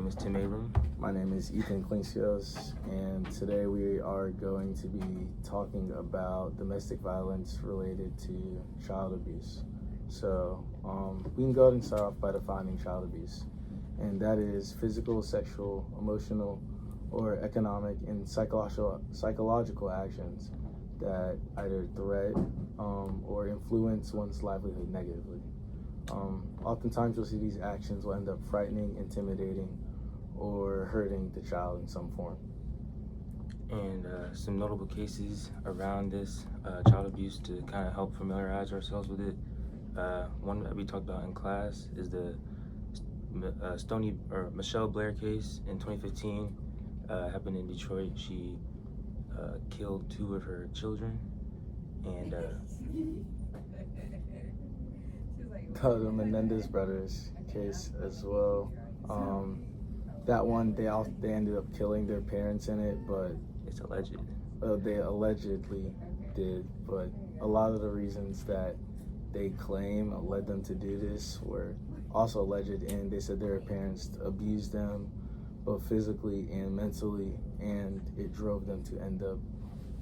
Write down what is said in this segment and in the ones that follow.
is Tim Abram. My name is Ethan Klincios, and today we are going to be talking about domestic violence related to child abuse. So we can go ahead and start off by defining child abuse, and that is physical, sexual, emotional, or economic and psychological actions that either threat or influence one's livelihood negatively. Oftentimes you'll see these actions will end up frightening, intimidating, or hurting the child in some form. And some notable cases around this child abuse to kind of help familiarize ourselves with it. One that we talked about in class is the Michelle Blair case in 2015. Happened in Detroit. She killed 2 of her children, and The Menendez brothers case as well. That one, they ended up killing their parents in it, but it's alleged. They allegedly did, but a lot of the reasons that they claim led them to do this were also alleged, and they said their parents abused them both physically and mentally, and it drove them to end up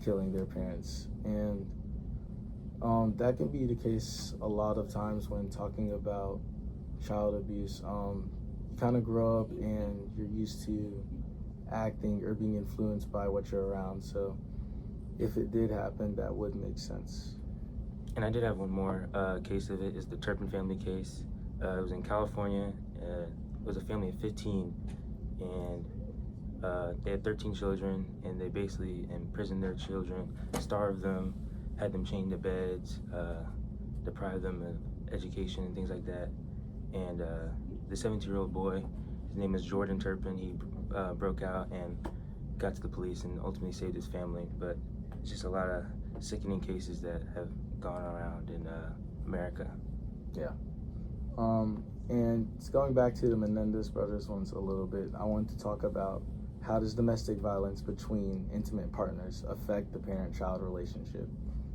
killing their parents. And that can be the case a lot of times when talking about child abuse. You kind of grow up and you're used to acting or being influenced by what you're around. So if it did happen, that would make sense. And I did have one more case of it. Is the Turpin family case. It was in California. It was a family of 15, and they had 13 children, and they basically imprisoned their children, starved them, had them chained to beds, deprived them of education and things like that. And the 17-year-old boy, his name is Jordan Turpin, he broke out and got to the police and ultimately saved his family. But it's just a lot of sickening cases that have gone around in America. Yeah. And going back to the Menendez brothers ones a little bit, I wanted to talk about how does domestic violence between intimate partners affect the parent-child relationship.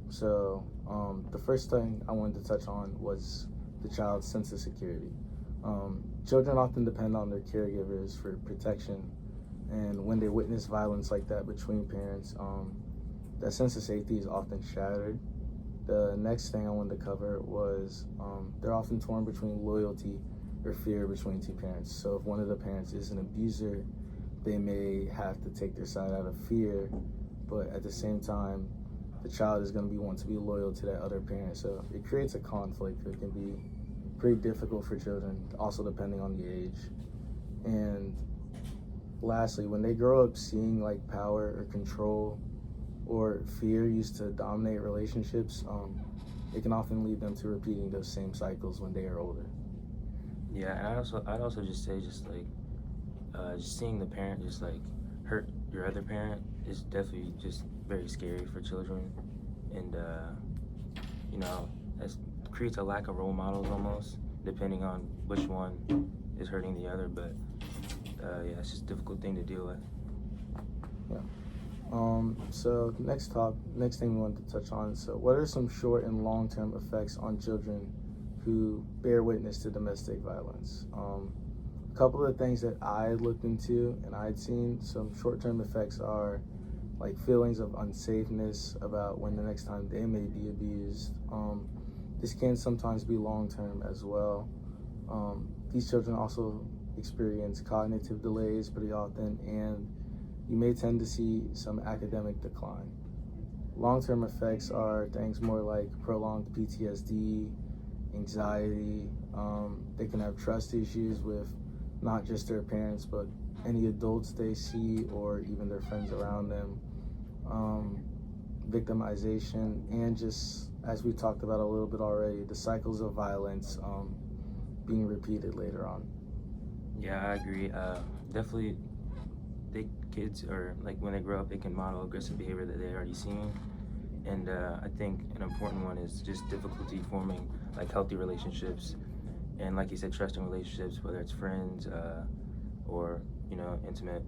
So the first thing I wanted to touch on was the child's sense of security. Children often depend on their caregivers for protection, and when they witness violence like that between parents, that sense of safety is often shattered. The next thing I wanted to cover was they're often torn between loyalty or fear between 2 parents. So if one of the parents is an abuser, they may have to take their side out of fear, but at the same time, the child is going to want to be loyal to that other parent. So it creates a conflict that can be pretty difficult for children, also depending on the age. And lastly, when they grow up seeing like power or control or fear used to dominate relationships, it can often lead them to repeating those same cycles when they are older. Yeah, and I'd also just say just seeing the parent just like hurt your other parent is definitely just very scary for children, and that creates a lack of role models almost, depending on which one is hurting the other. But yeah, it's just a difficult thing to deal with. Yeah. So next thing we wanted to touch on. So what are some short and long-term effects on children who bear witness to domestic violence? A couple of things that I looked into and I'd seen some short-term effects are like feelings of unsafeness about when the next time they may be abused. This can sometimes be long-term as well. These children also experience cognitive delays pretty often, and you may tend to see some academic decline. Long-term effects are things more like prolonged PTSD, anxiety. They can have trust issues with not just their parents, but any adults they see or even their friends around them. Victimization, and just, as we talked about a little bit already, the cycles of violence being repeated later on. Yeah, I agree. Definitely, kids, or like when they grow up, they can model aggressive behavior that they already seen. And I think an important one is just difficulty forming like healthy relationships, and like you said, trusting relationships, whether it's friends or intimate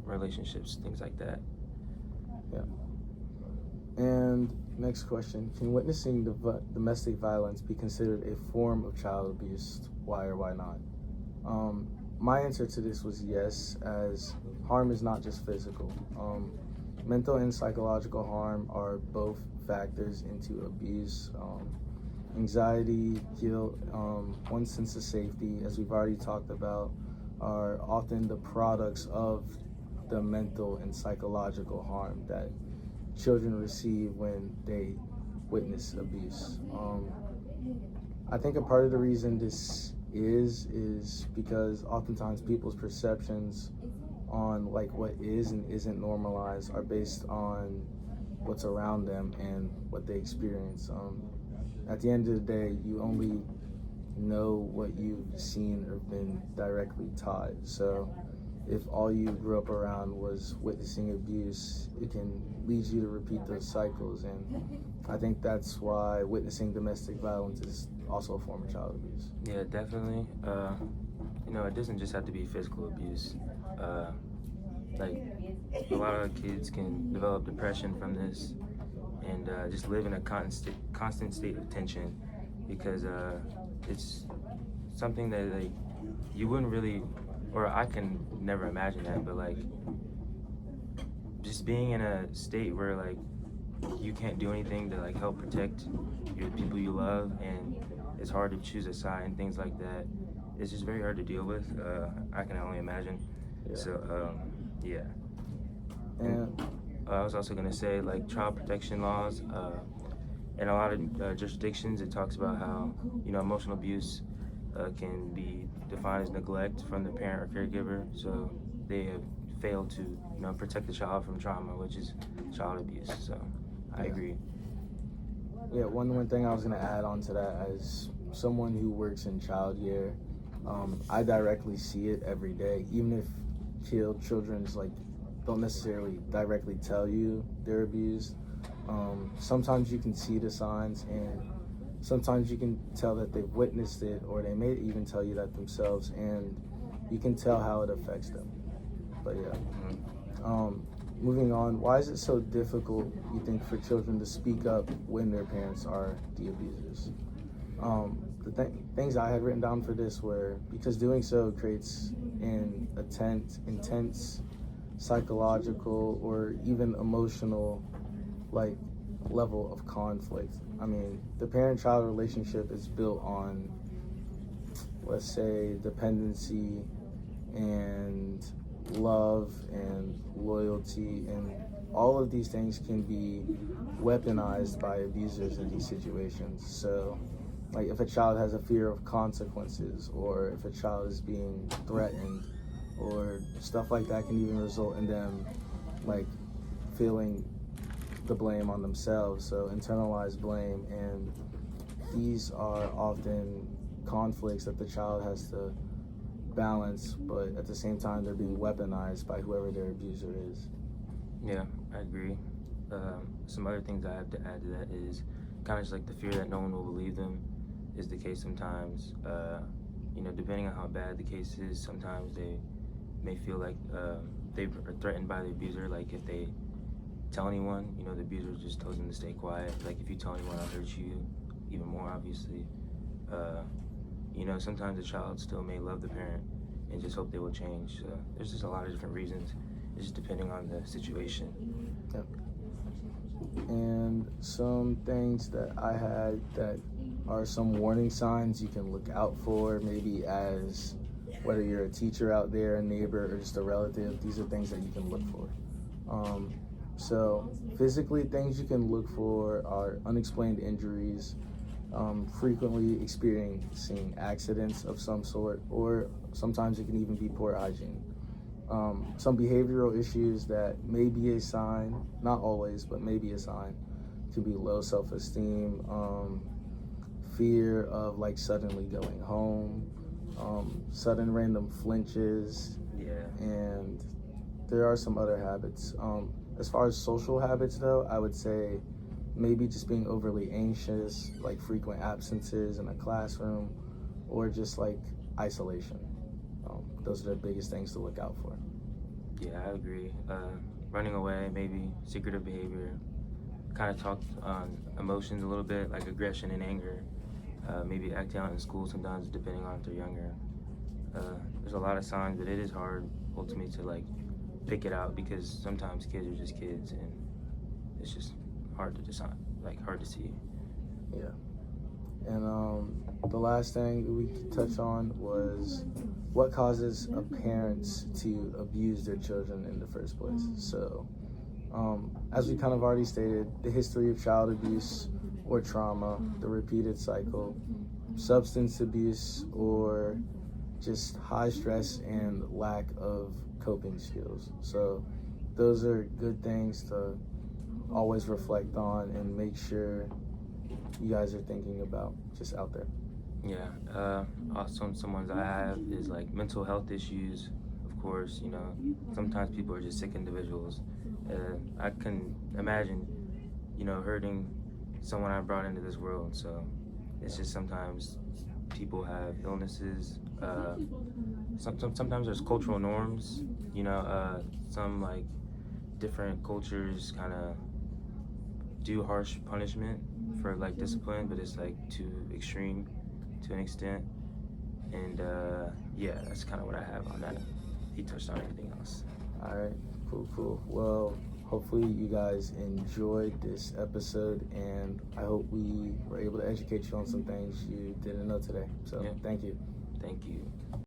relationships, things like that. Yeah. And next question, can witnessing domestic violence be considered a form of child abuse? Why or why not? My answer to this was yes, as harm is not just physical. Mental and psychological harm are both factors into abuse. Anxiety, guilt, one sense of safety, as we've already talked about, are often the products of the mental and psychological harm that children receive when they witness abuse. I think a part of the reason this is because oftentimes people's perceptions on like what is and isn't normalized are based on what's around them and what they experience. At the end of the day, you only know what you've seen or been directly taught. So if all you grew up around was witnessing abuse, it can lead you to repeat those cycles. And I think that's why witnessing domestic violence is also a form of child abuse. Yeah, definitely. It doesn't just have to be physical abuse. Like a lot of kids can develop depression from this, and just live in a constant state of tension, because it's something that like you wouldn't really, or I can never imagine that, but like just being in a state where like you can't do anything to like help protect your people you love, and it's hard to choose a side and things like that. It's just very hard to deal with. I can only imagine. Yeah. So yeah. And I was also gonna say like child protection laws. In a lot of jurisdictions, it talks about how emotional abuse can be defined as neglect from the parent or caregiver. So they have failed to protect the child from trauma, which is child abuse. So I agree. yeah, one thing I was gonna add on to that, as someone who works in child care, I directly see it every day. Even if children's like don't necessarily directly tell you they're abused, sometimes you can see the signs, and sometimes you can tell that they've witnessed it, or they may even tell you that themselves, and you can tell how it affects them. But yeah. Moving on, why is it so difficult, you think, for children to speak up when their parents are the abusers? The things I had written down for this were because doing so creates an intense psychological or even emotional like level of conflict. I mean, the parent-child relationship is built on, let's say, dependency and love and loyalty, and all of these things can be weaponized by abusers in these situations. So like if a child has a fear of consequences, or if a child is being threatened, or stuff like that, can even result in them like feeling the blame on themselves, so internalized blame. And these are often conflicts that the child has to balance, but at the same time they're being weaponized by whoever their abuser is. Yeah, I agree. Some other things I have to add to that is kind of just like the fear that no one will believe them is the case sometimes. Depending on how bad the case is, sometimes they may feel like they are threatened by the abuser. Like if they tell anyone, the abuser just tells them to stay quiet. Like if you tell anyone, I'll hurt you even more, obviously. Sometimes the child still may love the parent and just hope they will change. So there's just a lot of different reasons. It's just depending on the situation. Yep. And some things that I had that are some warning signs you can look out for, maybe as whether you're a teacher out there, a neighbor, or just a relative. These are things that you can look for. So physically, things you can look for are unexplained injuries, frequently experiencing accidents of some sort, or sometimes it can even be poor hygiene. Some behavioral issues that may be a sign, not always, but may be a sign, could be low self-esteem, fear of like suddenly going home, sudden random flinches, and there are some other habits. As far as social habits though, I would say maybe just being overly anxious, like frequent absences in a classroom, or just like isolation. Those are the biggest things to look out for. Yeah, I agree. Running away, maybe secretive behavior. Kind of talked on emotions a little bit, like aggression and anger. Maybe acting out in school sometimes, depending on if they're younger. There's a lot of signs, but it is hard ultimately to like pick it out because sometimes kids are just kids, and it's just hard to decide, like hard to see. Yeah. And the last thing we could touch on was what causes parents to abuse their children in the first place. So, as we kind of already stated, the history of child abuse or trauma, the repeated cycle, substance abuse, or just high stress and lack of coping skills. So, those are good things to always reflect on and make sure you guys are thinking about just out there. Yeah. Also, some ones I have is like mental health issues. Of course, you know, sometimes people are just sick individuals. I can imagine, you know, hurting someone I brought into this world. So it's just sometimes people have illnesses. Sometimes there's cultural norms. You know, some like different cultures kind of do harsh punishment for like discipline, but it's like too extreme to an extent. And yeah, that's kind of what I have on that. He touched on everything else. All right, cool. Well, hopefully you guys enjoyed this episode, and I hope we were able to educate you on some things you didn't know today. So, Yeah. Thank you. Thank you.